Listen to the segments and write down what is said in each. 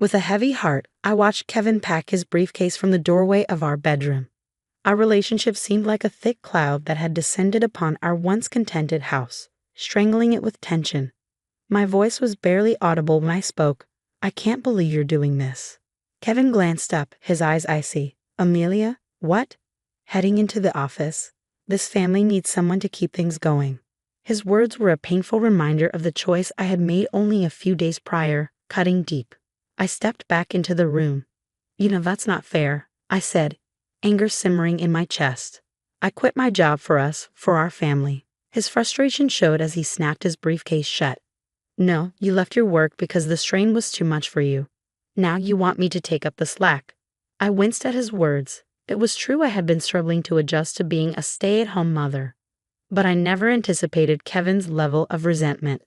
With a heavy heart, I watched Kevin pack his briefcase from the doorway of our bedroom. Our relationship seemed like a thick cloud that had descended upon our once contented house, strangling it with tension. My voice was barely audible when I spoke. "I can't believe you're doing this." Kevin glanced up, his eyes icy. "Amelia? What?" Heading into the office. "This family needs someone to keep things going." His words were a painful reminder of the choice I had made only a few days prior, cutting deep. I stepped back into the room. That's not fair," I said, anger simmering in my chest. "I quit my job for us, for our family." His frustration showed as he snapped his briefcase shut. "No, you left your work because the strain was too much for you. Now you want me to take up the slack." I winced at his words. It was true I had been struggling to adjust to being a stay-at-home mother. But I never anticipated Kevin's level of resentment.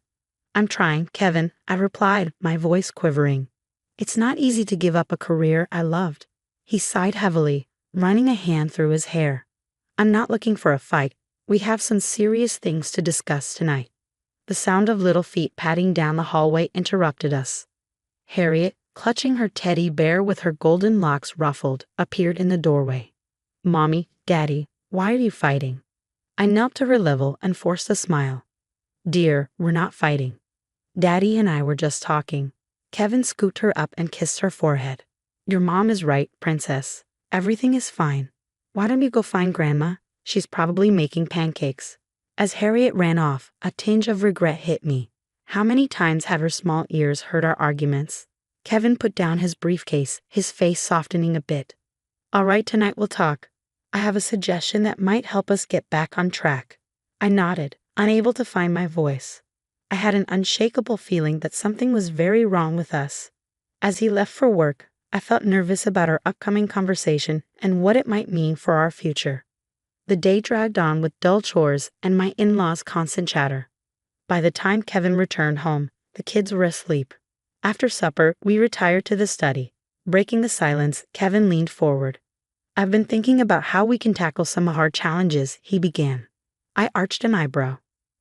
"I'm trying, Kevin," I replied, my voice quivering. "It's not easy to give up a career I loved." He sighed heavily, running a hand through his hair. "I'm not looking for a fight. We have some serious things to discuss tonight." The sound of little feet padding down the hallway interrupted us. Harriet, clutching her teddy bear with her golden locks ruffled, appeared in the doorway. "Mommy, Daddy, why are you fighting?" I knelt to her level and forced a smile. "Dear, we're not fighting. Daddy and I were just talking." Kevin scooped her up and kissed her forehead. "Your mom is right, Princess. Everything is fine. Why don't you go find Grandma? She's probably making pancakes." As Harriet ran off, a tinge of regret hit me. How many times had her small ears heard our arguments? Kevin put down his briefcase, his face softening a bit. "All right, tonight we'll talk. I have a suggestion that might help us get back on track." I nodded, unable to find my voice. I had an unshakable feeling that something was very wrong with us. As he left for work, I felt nervous about our upcoming conversation and what it might mean for our future. The day dragged on with dull chores and my in-laws' constant chatter. By the time Kevin returned home, the kids were asleep. After supper, we retired to the study. Breaking the silence, Kevin leaned forward. "I've been thinking about how we can tackle some of our challenges," he began. I arched an eyebrow.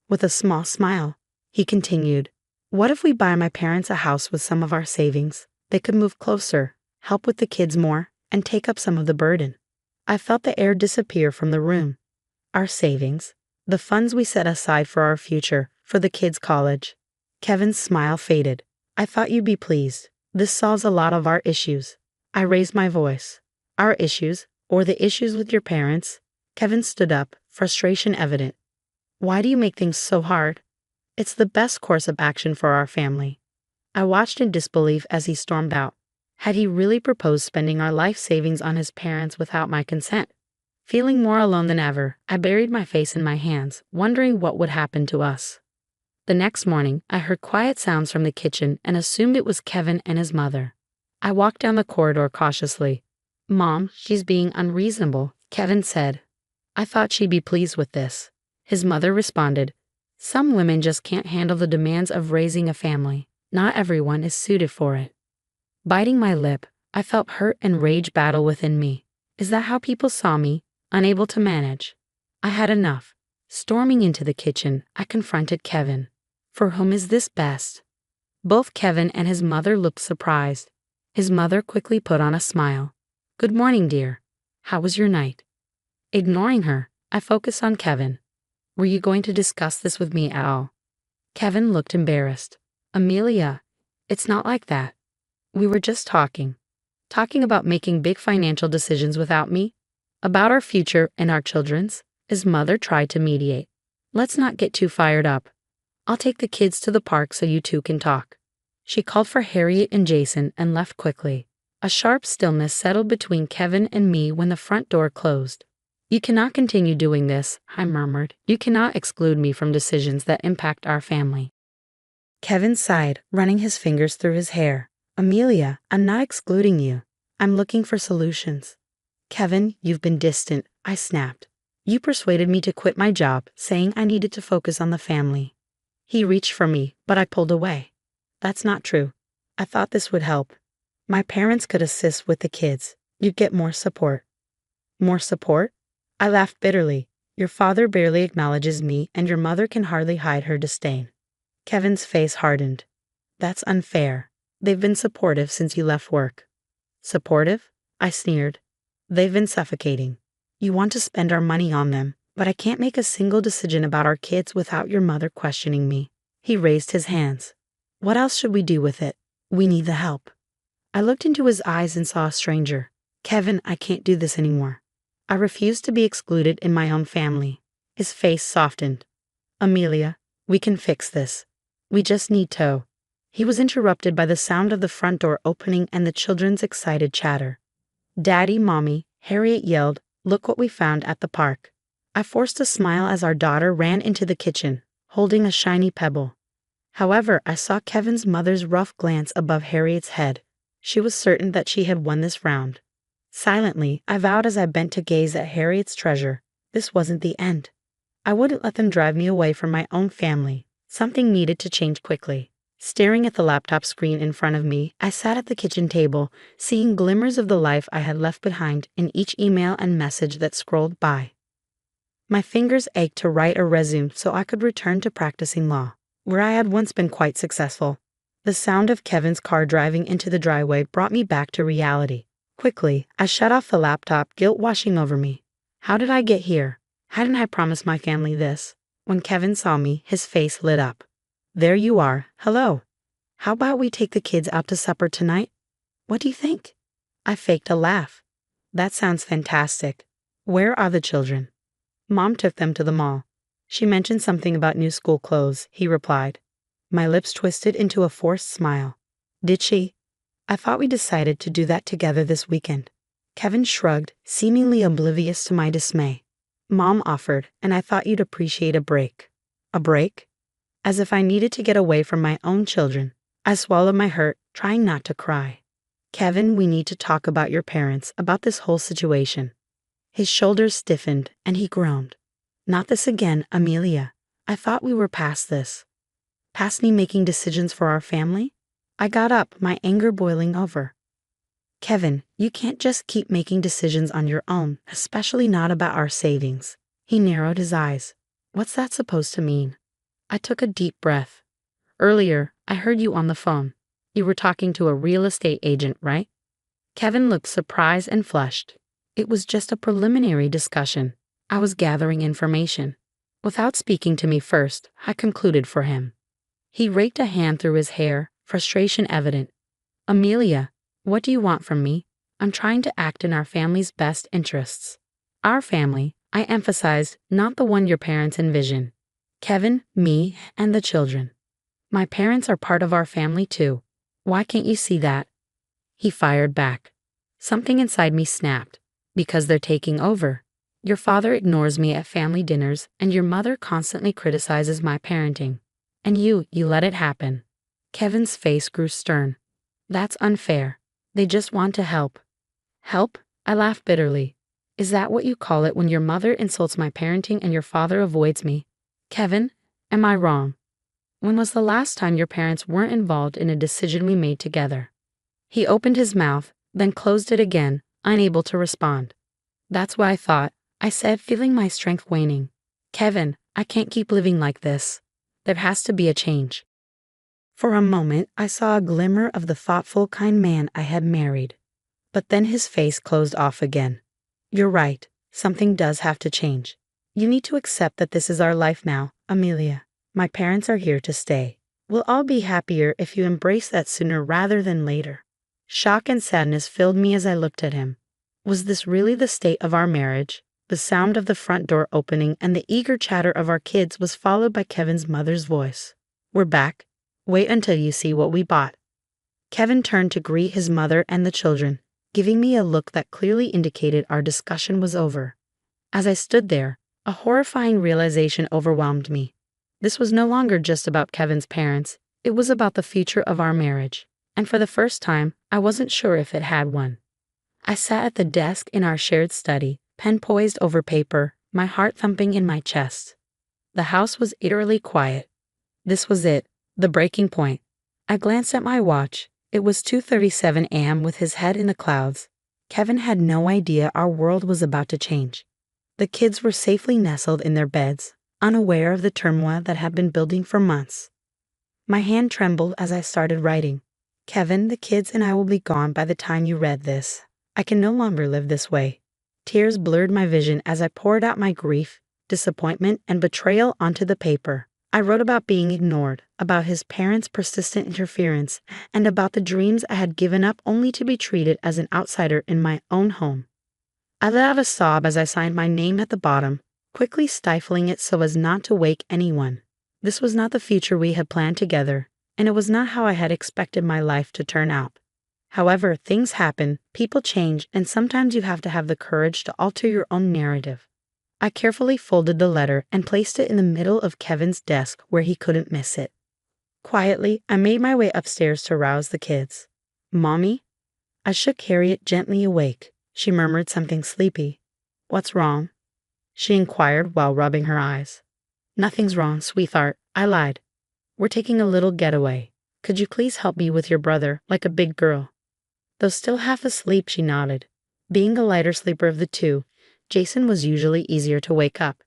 With a small smile, he continued, "What if we buy my parents a house with some of our savings? They could move closer, help with the kids more, and take up some of the burden." I felt the air disappear from the room. Our savings, the funds we set aside for our future, for the kids' college. Kevin's smile faded. "I thought you'd be pleased. This solves a lot of our issues." I raised my voice. "Our issues, or the issues with your parents?" Kevin stood up, frustration evident. "Why do you make things so hard? It's the best course of action for our family." I watched in disbelief as he stormed out. Had he really proposed spending our life savings on his parents without my consent? Feeling more alone than ever, I buried my face in my hands, wondering what would happen to us. The next morning, I heard quiet sounds from the kitchen and assumed it was Kevin and his mother. I walked down the corridor cautiously. "Mom, she's being unreasonable," Kevin said. I thought she'd be pleased with this. His mother responded, "Some women just can't handle the demands of raising a family. Not everyone is suited for it." Biting my lip, I felt hurt and rage battle within me. Is that how people saw me, unable to manage? I had enough. Storming into the kitchen, I confronted Kevin. "For whom is this best?" Both Kevin and his mother looked surprised. His mother quickly put on a smile. "Good morning, dear. How was your night?" Ignoring her, I focused on Kevin. "Were you going to discuss this with me at all?" Kevin looked embarrassed. "Amelia, it's not like that. We were just talking. Talking about making big financial decisions without me. About our future and our children's." His mother tried to mediate. "Let's not get too fired up. I'll take the kids to the park so you two can talk." She called for Harriet and Jason and left quickly. A sharp stillness settled between Kevin and me when the front door closed. "You cannot continue doing this," I murmured. "You cannot exclude me from decisions that impact our family." Kevin sighed, running his fingers through his hair. "Amelia, I'm not excluding you. I'm looking for solutions." "Kevin, you've been distant," I snapped. "You persuaded me to quit my job, saying I needed to focus on the family." He reached for me, but I pulled away. "That's not true. I thought this would help. My parents could assist with the kids. You'd get more support." "More support?" I laughed bitterly. "Your father barely acknowledges me, and your mother can hardly hide her disdain." Kevin's face hardened. "That's unfair. They've been supportive since you left work. Supportive? I sneered. They've been suffocating. You want to spend our money on them, but I can't make a single decision about our kids without your mother questioning me. He raised his hands. What else should we do with it? We need the help. I looked into his eyes and saw a stranger. Kevin, I can't do this anymore. I refuse to be excluded in my own family. His face softened. Amelia, we can fix this. We just need to. He was interrupted by the sound of the front door opening and the children's excited chatter. Daddy, Mommy, Harriet yelled, look what we found at the park. I forced a smile as our daughter ran into the kitchen, holding a shiny pebble. However, I saw Kevin's mother's rough glance above Harriet's head. She was certain that she had won this round. Silently, I vowed as I bent to gaze at Harriet's treasure, this wasn't the end. I wouldn't let them drive me away from my own family. Something needed to change quickly. Staring at the laptop screen in front of me, I sat at the kitchen table, seeing glimmers of the life I had left behind in each email and message that scrolled by. My fingers ached to write a resume so I could return to practicing law, where I had once been quite successful. The sound of Kevin's car driving into the driveway brought me back to reality. Quickly, I shut off the laptop, guilt washing over me. How did I get here? Hadn't I promised my family this? When Kevin saw me, his face lit up. There you are. Hello. How about we take the kids out to supper tonight? What do you think? I faked a laugh. That sounds fantastic. Where are the children? Mom took them to the mall. She mentioned something about new school clothes, he replied. My lips twisted into a forced smile. Did she? I thought we decided to do that together this weekend. Kevin shrugged, seemingly oblivious to my dismay. Mom offered, and I thought you'd appreciate a break. A break? As if I needed to get away from my own children. I swallowed my hurt, trying not to cry. Kevin, we need to talk about your parents, about this whole situation. His shoulders stiffened, and he groaned. Not this again, Amelia. I thought we were past this. Past me making decisions for our family? I got up, my anger boiling over. Kevin, you can't just keep making decisions on your own, especially not about our savings. He narrowed his eyes. What's that supposed to mean? I took a deep breath. Earlier, I heard you on the phone. You were talking to a real estate agent, right? Kevin looked surprised and flushed. It was just a preliminary discussion. I was gathering information. Without speaking to me first, I concluded for him. He raked a hand through his hair, frustration evident. Amelia, what do you want from me? I'm trying to act in our family's best interests. Our family, I emphasized, not the one your parents envision. Kevin, me, and the children. My parents are part of our family too. Why can't you see that? He fired back. Something inside me snapped. Because they're taking over. Your father ignores me at family dinners, and your mother constantly criticizes my parenting. And you let it happen. Kevin's face grew stern. That's unfair. They just want to help. Help? I laughed bitterly. Is that what you call it when your mother insults my parenting and your father avoids me? Kevin, am I wrong? When was the last time your parents weren't involved in a decision we made together? He opened his mouth, then closed it again, unable to respond. That's what I thought, I said, feeling my strength waning. Kevin, I can't keep living like this. There has to be a change. For a moment, I saw a glimmer of the thoughtful, kind man I had married. But then his face closed off again. You're right, something does have to change. You need to accept that this is our life now, Amelia. My parents are here to stay. We'll all be happier if you embrace that sooner rather than later. Shock and sadness filled me as I looked at him. Was this really the state of our marriage? The sound of the front door opening and the eager chatter of our kids was followed by Kevin's mother's voice. We're back. Wait until you see what we bought. Kevin turned to greet his mother and the children, giving me a look that clearly indicated our discussion was over. As I stood there, a horrifying realization overwhelmed me. This was no longer just about Kevin's parents, it was about the future of our marriage. And for the first time, I wasn't sure if it had one. I sat at the desk in our shared study, pen poised over paper, my heart thumping in my chest. The house was eerily quiet. This was it, the breaking point. I glanced at my watch. It was 2:37 a.m. with his head in the clouds. Kevin had no idea our world was about to change. The kids were safely nestled in their beds, unaware of the turmoil that had been building for months. My hand trembled as I started writing. Kevin, the kids and I will be gone by the time you read this. I can no longer live this way. Tears blurred my vision as I poured out my grief, disappointment, and betrayal onto the paper. I wrote about being ignored, about his parents' persistent interference, and about the dreams I had given up only to be treated as an outsider in my own home. I let out a sob as I signed my name at the bottom, quickly stifling it so as not to wake anyone. This was not the future we had planned together, and it was not how I had expected my life to turn out. However, things happen, people change, and sometimes you have to have the courage to alter your own narrative. I carefully folded the letter and placed it in the middle of Kevin's desk where he couldn't miss it. Quietly, I made my way upstairs to rouse the kids. "Mommy?" I shook Harriet gently awake. She murmured something sleepy. "What's wrong?" she inquired while rubbing her eyes. "Nothing's wrong, sweetheart. I lied. We're taking a little getaway. Could you please help me with your brother, like a big girl?" Though still half asleep, she nodded. Being the lighter sleeper of the two, Jason was usually easier to wake up.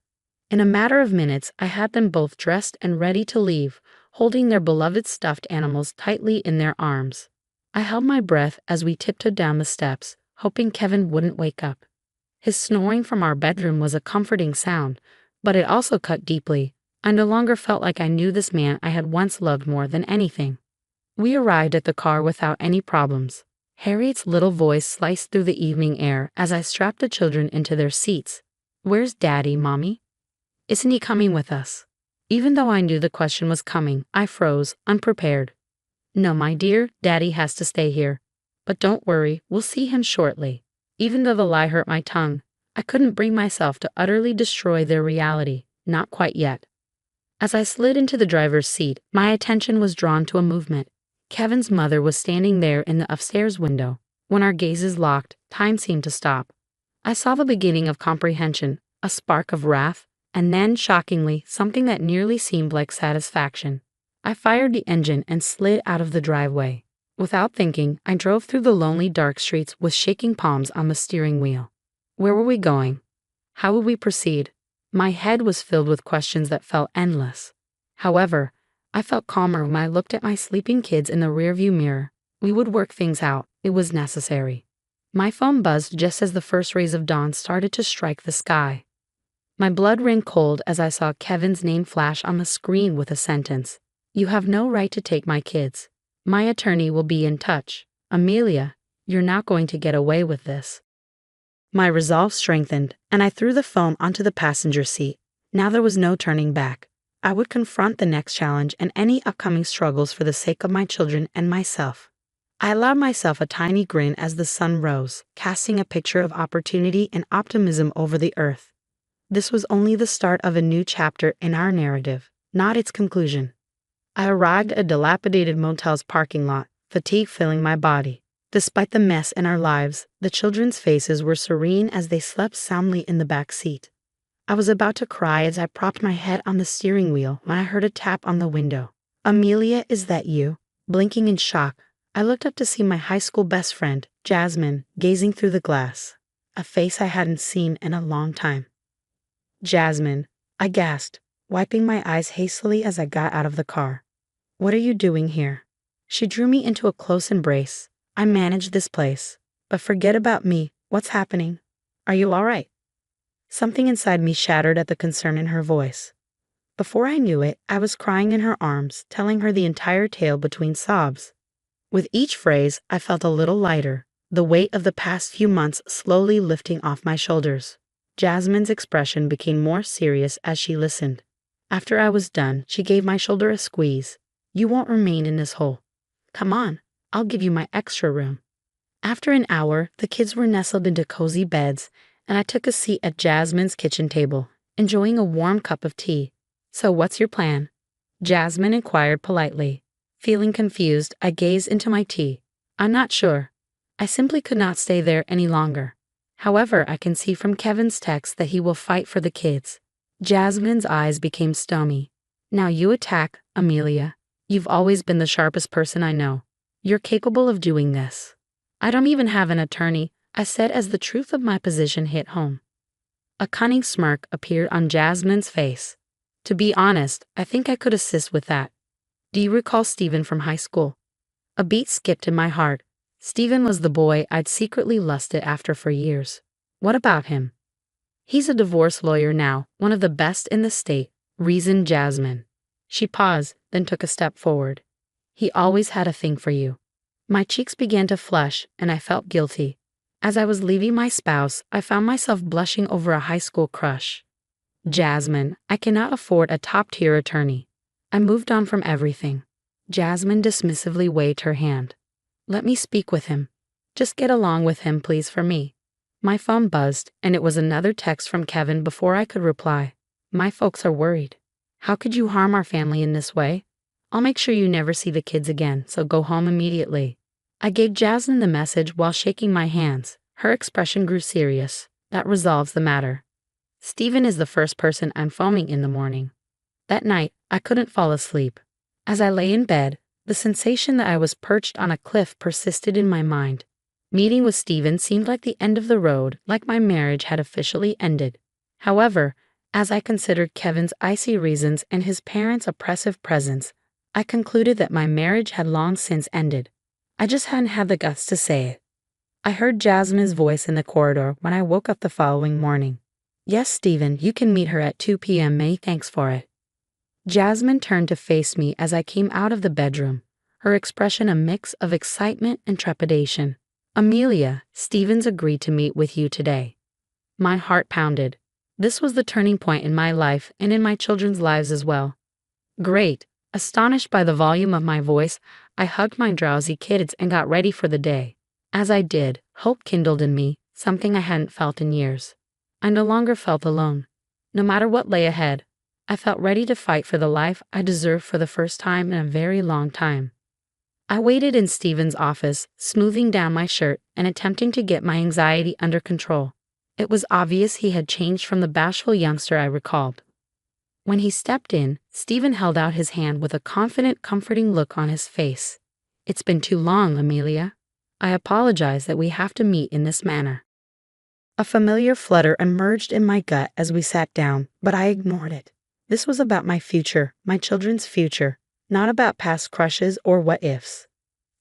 In a matter of minutes, I had them both dressed and ready to leave, holding their beloved stuffed animals tightly in their arms. I held my breath as we tiptoed down the steps, hoping Kevin wouldn't wake up. His snoring from our bedroom was a comforting sound, but it also cut deeply. I no longer felt like I knew this man I had once loved more than anything. We arrived at the car without any problems. Harriet's little voice sliced through the evening air as I strapped the children into their seats. "Where's Daddy, Mommy? Isn't he coming with us?" Even though I knew the question was coming, I froze, unprepared. "No, my dear, Daddy has to stay here. But don't worry, we'll see him shortly." Even though the lie hurt my tongue, I couldn't bring myself to utterly destroy their reality, not quite yet. As I slid into the driver's seat, my attention was drawn to a movement. Kevin's mother was standing there in the upstairs window. When our gazes locked, time seemed to stop. I saw the beginning of comprehension, a spark of wrath, and then, shockingly, something that nearly seemed like satisfaction. I fired the engine and slid out of the driveway. Without thinking, I drove through the lonely dark streets with shaking palms on the steering wheel. Where were we going? How would we proceed? My head was filled with questions that felt endless. However, I felt calmer when I looked at my sleeping kids in the rearview mirror. We would work things out. It was necessary. My phone buzzed just as the first rays of dawn started to strike the sky. My blood ran cold as I saw Kevin's name flash on the screen with a sentence. "You have no right to take my kids. My attorney will be in touch. Amelia, you're not going to get away with this." My resolve strengthened, and I threw the phone onto the passenger seat. Now there was no turning back. I would confront the next challenge and any upcoming struggles for the sake of my children and myself. I allowed myself a tiny grin as the sun rose, casting a picture of opportunity and optimism over the earth. This was only the start of a new chapter in our narrative, not its conclusion. I arrived at a dilapidated motel's parking lot, fatigue filling my body. Despite the mess in our lives, the children's faces were serene as they slept soundly in the back seat. I was about to cry as I propped my head on the steering wheel when I heard a tap on the window. "Amelia, is that you?" Blinking in shock, I looked up to see my high school best friend, Jasmine, gazing through the glass, a face I hadn't seen in a long time. "Jasmine," I gasped, wiping my eyes hastily as I got out of the car. "What are you doing here?" She drew me into a close embrace. "I manage this place. But forget about me. What's happening? Are you all right?" Something inside me shattered at the concern in her voice. Before I knew it, I was crying in her arms, telling her the entire tale between sobs. With each phrase, I felt a little lighter, the weight of the past few months slowly lifting off my shoulders. Jasmine's expression became more serious as she listened. After I was done, she gave my shoulder a squeeze. "You won't remain in this hole. Come on, I'll give you my extra room." After an hour, the kids were nestled into cozy beds, and I took a seat at Jasmine's kitchen table, enjoying a warm cup of tea. "So what's your plan?" Jasmine inquired politely. Feeling confused, I gazed into my tea. "I'm not sure. I simply could not stay there any longer. However, I can see from Kevin's text that he will fight for the kids." Jasmine's eyes became stony. "Now you attack, Amelia. You've always been the sharpest person I know. You're capable of doing this." "I don't even have an attorney," I said as the truth of my position hit home. A cunning smirk appeared on Jasmine's face. "To be honest, I think I could assist with that. Do you recall Stephen from high school?" A beat skipped in my heart. Stephen was the boy I'd secretly lusted after for years. What about him? He's a divorce lawyer now, one of the best in the state, reasoned Jasmine. She paused, then took a step forward. He always had a thing for you. My cheeks began to flush, and I felt guilty. As I was leaving my spouse, I found myself blushing over a high school crush. Jasmine, I cannot afford a top-tier attorney. I moved on from everything. Jasmine dismissively waved her hand. Let me speak with him. Just get along with him, please, for me. My phone buzzed, and it was another text from Kevin before I could reply. My folks are worried. How could you harm our family in this way? I'll make sure you never see the kids again, so go home immediately. I gave Jasmine the message while shaking my hands. Her expression grew serious. That resolves the matter. Stephen is the first person I'm phoning in the morning. That night, I couldn't fall asleep. As I lay in bed, the sensation that I was perched on a cliff persisted in my mind. Meeting with Stephen seemed like the end of the road, like my marriage had officially ended. However, as I considered Kevin's icy reasons and his parents' oppressive presence, I concluded that my marriage had long since ended. I just hadn't had the guts to say it. I heard Jasmine's voice in the corridor when I woke up the following morning. Yes, Stephen, you can meet her at 2 p.m. Many thanks for it. Jasmine turned to face me as I came out of the bedroom, her expression a mix of excitement and trepidation. Amelia, Stephen's agreed to meet with you today. My heart pounded. This was the turning point in my life and in my children's lives as well. Great. Astonished by the volume of my voice, I hugged my drowsy kids and got ready for the day. As I did, hope kindled in me, something I hadn't felt in years. I no longer felt alone. No matter what lay ahead, I felt ready to fight for the life I deserved for the first time in a very long time. I waited in Stephen's office, smoothing down my shirt and attempting to get my anxiety under control. It was obvious he had changed from the bashful youngster I recalled. When he stepped in, Stephen held out his hand with a confident, comforting look on his face. It's been too long, Amelia. I apologize that we have to meet in this manner. A familiar flutter emerged in my gut as we sat down, but I ignored it. This was about my future, my children's future, not about past crushes or what-ifs.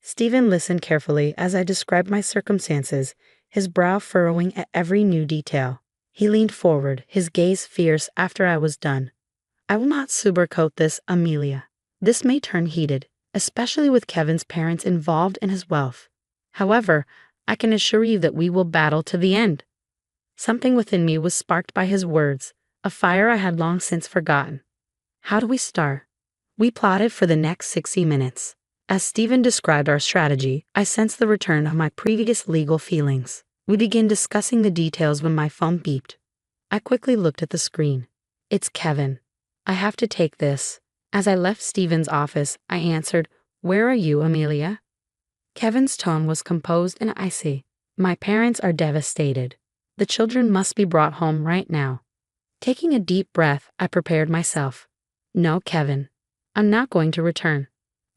Stephen listened carefully as I described my circumstances, his brow furrowing at every new detail. He leaned forward, his gaze fierce after I was done. I will not sugarcoat this, Amelia. This may turn heated, especially with Kevin's parents involved in his wealth. However, I can assure you that we will battle to the end. Something within me was sparked by his words, a fire I had long since forgotten. How do we start? We plotted for the next 60 minutes. As Stephen described our strategy, I sensed the return of my previous legal feelings. We began discussing the details when my phone beeped. I quickly looked at the screen. It's Kevin. I have to take this. As I left Stephen's office, I answered, Where are you, Amelia? Kevin's tone was composed and icy. My parents are devastated. The children must be brought home right now. Taking a deep breath, I prepared myself. No, Kevin. I'm not going to return.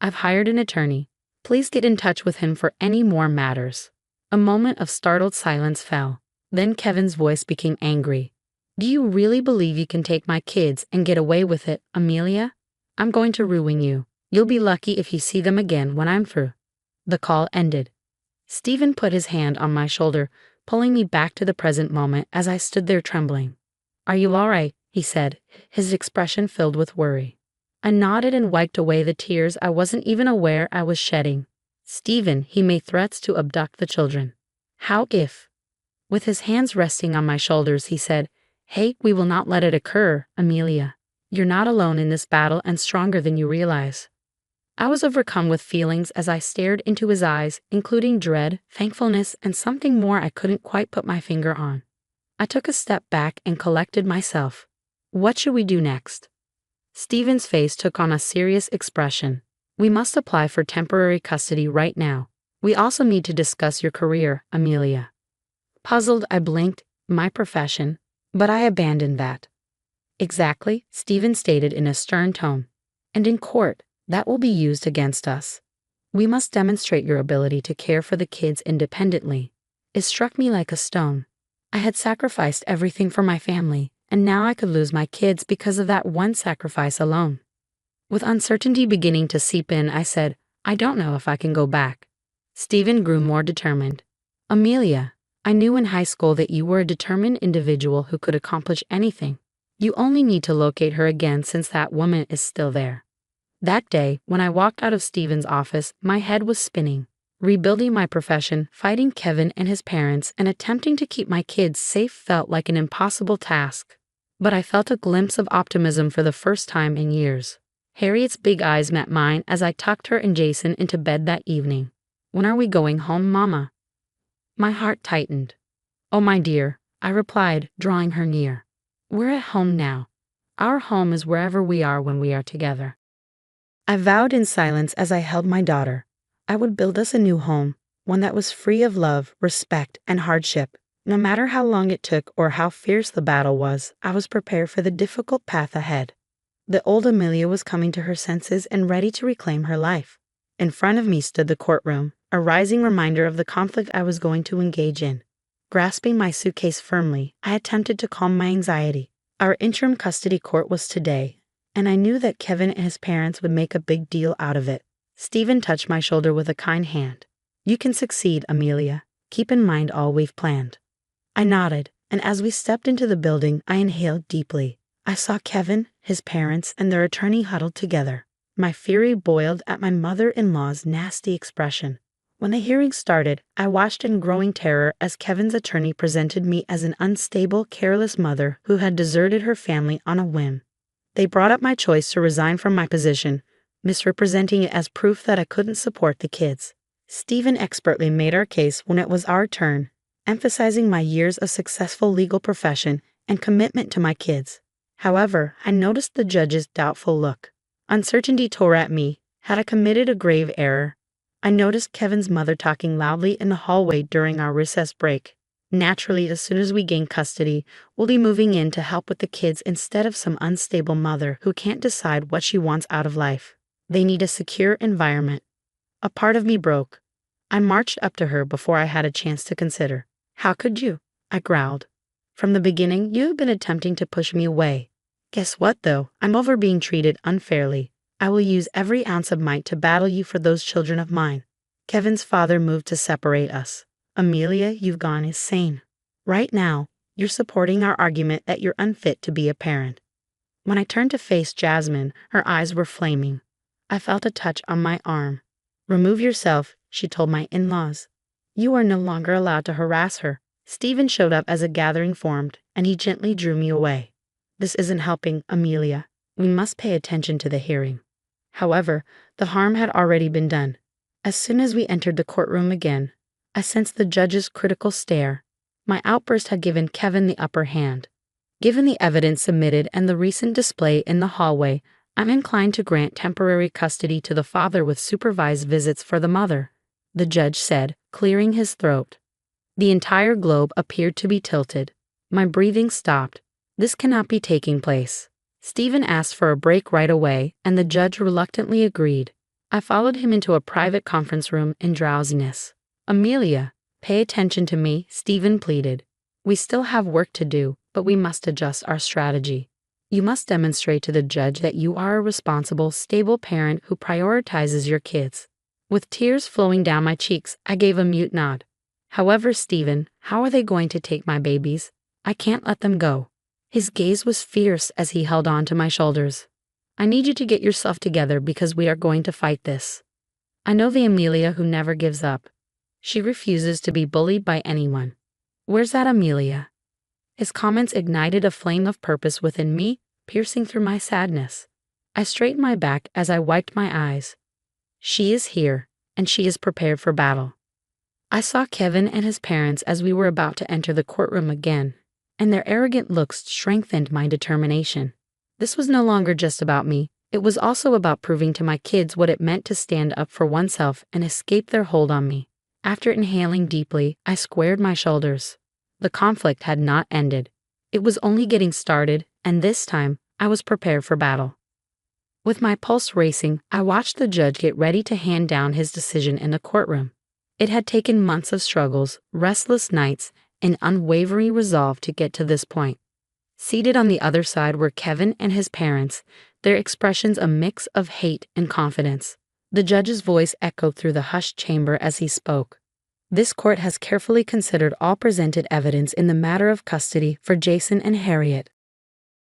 I've hired an attorney. Please get in touch with him for any more matters. A moment of startled silence fell. Then Kevin's voice became angry. Do you really believe you can take my kids and get away with it, Amelia? I'm going to ruin you. You'll be lucky if you see them again when I'm through. The call ended. Stephen put his hand on my shoulder, pulling me back to the present moment as I stood there trembling. Are you all right? He said, his expression filled with worry. I nodded and wiped away the tears I wasn't even aware I was shedding. Stephen, he made threats to abduct the children. How if? With his hands resting on my shoulders, he said, Hey, we will not let it occur, Amelia. You're not alone in this battle and stronger than you realize. I was overcome with feelings as I stared into his eyes, including dread, thankfulness, and something more I couldn't quite put my finger on. I took a step back and collected myself. What should we do next? Stephen's face took on a serious expression. We must apply for temporary custody right now. We also need to discuss your career, Amelia. Puzzled, I blinked. My profession. But I abandoned that. Exactly, Stephen stated in a stern tone. And in court, that will be used against us. We must demonstrate your ability to care for the kids independently. It struck me like a stone. I had sacrificed everything for my family, and now I could lose my kids because of that one sacrifice alone. With uncertainty beginning to seep in, I said, I don't know if I can go back. Stephen grew more determined. Amelia, I knew in high school that you were a determined individual who could accomplish anything. You only need to locate her again since that woman is still there. That day, when I walked out of Stephen's office, my head was spinning. Rebuilding my profession, fighting Kevin and his parents, and attempting to keep my kids safe felt like an impossible task. But I felt a glimpse of optimism for the first time in years. Harriet's big eyes met mine as I tucked her and Jason into bed that evening. When are we going home, Mama? My heart tightened. Oh, my dear, I replied, drawing her near. We're at home now. Our home is wherever we are when we are together. I vowed in silence as I held my daughter. I would build us a new home, one that was free of love, respect, and hardship. No matter how long it took or how fierce the battle was, I was prepared for the difficult path ahead. The old Amelia was coming to her senses and ready to reclaim her life. In front of me stood the courtroom, a rising reminder of the conflict I was going to engage in. Grasping my suitcase firmly, I attempted to calm my anxiety. Our interim custody court was today, and I knew that Kevin and his parents would make a big deal out of it. Stephen touched my shoulder with a kind hand. You can succeed, Amelia. Keep in mind all we've planned. I nodded, and as we stepped into the building, I inhaled deeply. I saw Kevin, his parents, and their attorney huddled together. My fury boiled at my mother-in-law's nasty expression. When the hearing started, I watched in growing terror as Kevin's attorney presented me as an unstable, careless mother who had deserted her family on a whim. They brought up my choice to resign from my position, misrepresenting it as proof that I couldn't support the kids. Stephen expertly made our case when it was our turn, emphasizing my years of successful legal profession and commitment to my kids. However, I noticed the judge's doubtful look. Uncertainty tore at me. Had I committed a grave error? I noticed Kevin's mother talking loudly in the hallway during our recess break. Naturally, as soon as we gain custody, we'll be moving in to help with the kids instead of some unstable mother who can't decide what she wants out of life. They need a secure environment. A part of me broke. I marched up to her before I had a chance to consider. How could you? I growled. From the beginning, you have been attempting to push me away. Guess what, though? I'm over being treated unfairly. I will use every ounce of might to battle you for those children of mine. Kevin's father moved to separate us. Amelia, you've gone insane. Right now, you're supporting our argument that you're unfit to be a parent. When I turned to face Jasmine, her eyes were flaming. I felt a touch on my arm. Remove yourself, she told my in-laws. You are no longer allowed to harass her. Stephen showed up as a gathering formed, and he gently drew me away. This isn't helping, Amelia. We must pay attention to the hearing. However, the harm had already been done. As soon as we entered the courtroom again, I sensed the judge's critical stare. My outburst had given Kevin the upper hand. Given the evidence submitted and the recent display in the hallway, I'm inclined to grant temporary custody to the father with supervised visits for the mother, the judge said, clearing his throat. The entire globe appeared to be tilted. My breathing stopped. This cannot be taking place. Stephen asked for a break right away, and the judge reluctantly agreed. I followed him into a private conference room in drowsiness. Amelia, pay attention to me, Stephen pleaded. We still have work to do, but we must adjust our strategy. You must demonstrate to the judge that you are a responsible, stable parent who prioritizes your kids. With tears flowing down my cheeks, I gave a mute nod. However, Stephen, how are they going to take my babies? I can't let them go. His gaze was fierce as he held on to my shoulders. I need you to get yourself together because we are going to fight this. I know the Amelia who never gives up. She refuses to be bullied by anyone. Where's that Amelia? His comments ignited a flame of purpose within me, piercing through my sadness. I straightened my back as I wiped my eyes. She is here, and she is prepared for battle. I saw Kevin and his parents as we were about to enter the courtroom again, and their arrogant looks strengthened my determination. This was no longer just about me. It was also about proving to my kids what it meant to stand up for oneself and escape their hold on me. After inhaling deeply, I squared my shoulders. The conflict had not ended. It was only getting started, and this time, I was prepared for battle. With my pulse racing, I watched the judge get ready to hand down his decision in the courtroom. It had taken months of struggles, restless nights, and unwavering resolve to get to this point. Seated on the other side were Kevin and his parents, their expressions a mix of hate and confidence. The judge's voice echoed through the hushed chamber as he spoke. This court has carefully considered all presented evidence in the matter of custody for Jason and Harriet.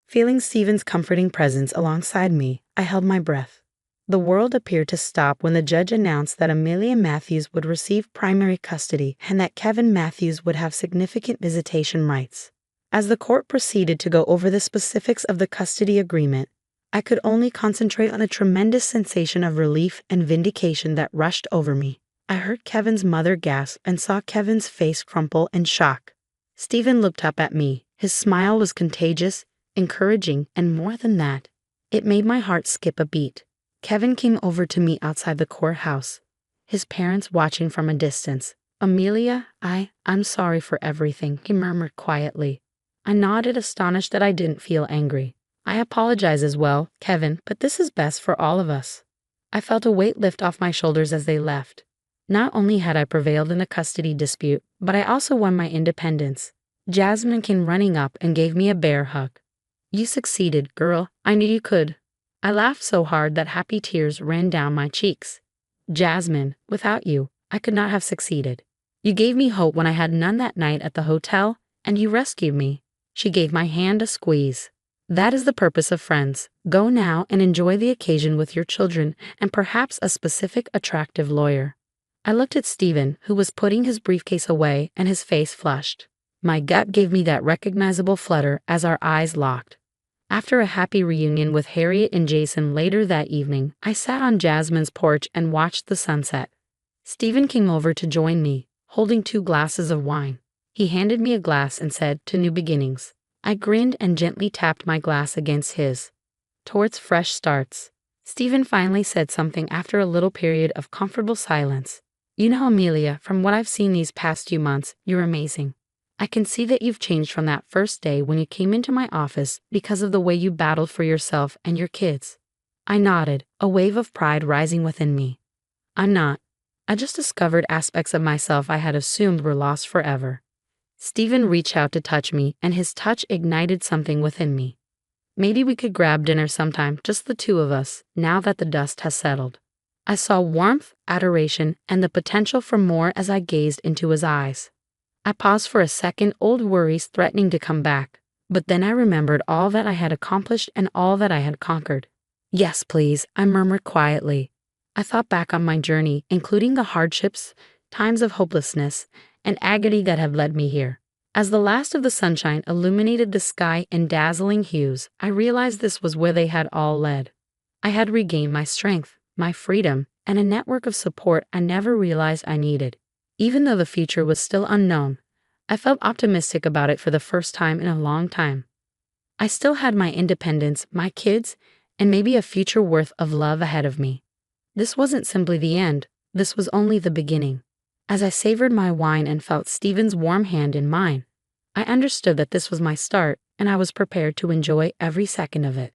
Feeling Stephen's comforting presence alongside me, I held my breath. The world appeared to stop when the judge announced that Amelia Matthews would receive primary custody and that Kevin Matthews would have significant visitation rights. As the court proceeded to go over the specifics of the custody agreement, I could only concentrate on a tremendous sensation of relief and vindication that rushed over me. I heard Kevin's mother gasp and saw Kevin's face crumple in shock. Stephen looked up at me. His smile was contagious, encouraging, and more than that, it made my heart skip a beat. Kevin came over to me outside the courthouse, his parents watching from a distance. "Amelia, I'm sorry for everything," he murmured quietly. I nodded, astonished that I didn't feel angry. "I apologize as well, Kevin, but this is best for all of us." I felt a weight lift off my shoulders as they left. Not only had I prevailed in the custody dispute, but I also won my independence. Jasmine came running up and gave me a bear hug. "You succeeded, girl. I knew you could." I laughed so hard that happy tears ran down my cheeks. "Jasmine, without you, I could not have succeeded. You gave me hope when I had none that night at the hotel, and you rescued me." She gave my hand a squeeze. "That is the purpose of friends. Go now and enjoy the occasion with your children and perhaps a specific attractive lawyer." I looked at Stephen, who was putting his briefcase away, and his face flushed. My gut gave me that recognizable flutter as our eyes locked. After a happy reunion with Harriet and Jason later that evening, I sat on Jasmine's porch and watched the sunset. Stephen came over to join me, holding 2 glasses of wine. He handed me a glass and said, "To new beginnings." I grinned and gently tapped my glass against his. "Towards fresh starts." Stephen finally said something after a little period of comfortable silence. "You know, Amelia, from what I've seen these past few months, you're amazing. I can see that you've changed from that first day when you came into my office because of the way you battled for yourself and your kids." I nodded, a wave of pride rising within me. "I'm not. I just discovered aspects of myself I had assumed were lost forever." Stephen reached out to touch me, and his touch ignited something within me. "Maybe we could grab dinner sometime, just the 2 of us, now that the dust has settled." I saw warmth, adoration, and the potential for more as I gazed into his eyes. I paused for a second, old worries threatening to come back, but then I remembered all that I had accomplished and all that I had conquered. "Yes, please," I murmured quietly. I thought back on my journey, including the hardships, times of hopelessness, and agony that have led me here. As the last of the sunshine illuminated the sky in dazzling hues, I realized this was where they had all led. I had regained my strength, my freedom, and a network of support I never realized I needed. Even though the future was still unknown, I felt optimistic about it for the first time in a long time. I still had my independence, my kids, and maybe a future worth of love ahead of me. This wasn't simply the end, this was only the beginning. As I savored my wine and felt Stephen's warm hand in mine, I understood that this was my start, and I was prepared to enjoy every second of it.